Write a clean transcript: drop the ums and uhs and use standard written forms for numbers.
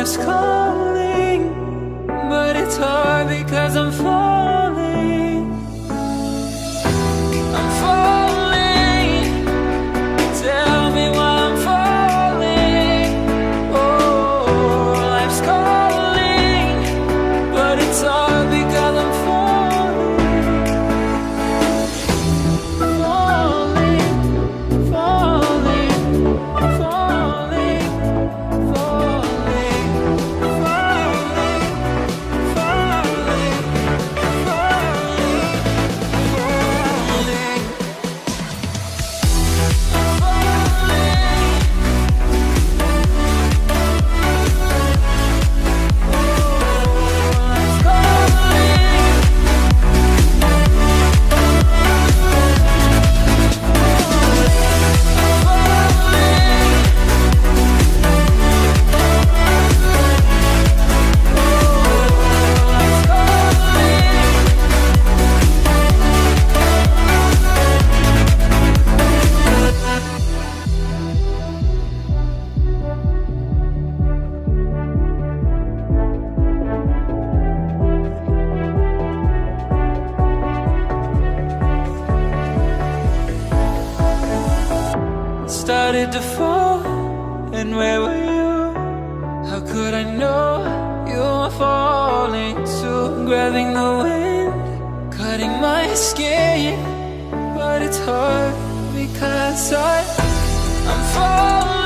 life's calling, but it's hard because I'm falling. I'm falling. Tell me why I'm falling. Oh, life's calling, but it's hard because I'm falling. Falling, falling, falling, falling, falling, falling, started to fall, and where were you? How could I know you were falling too? Grabbing the wind, cutting my skin, but it's hard because I'm falling.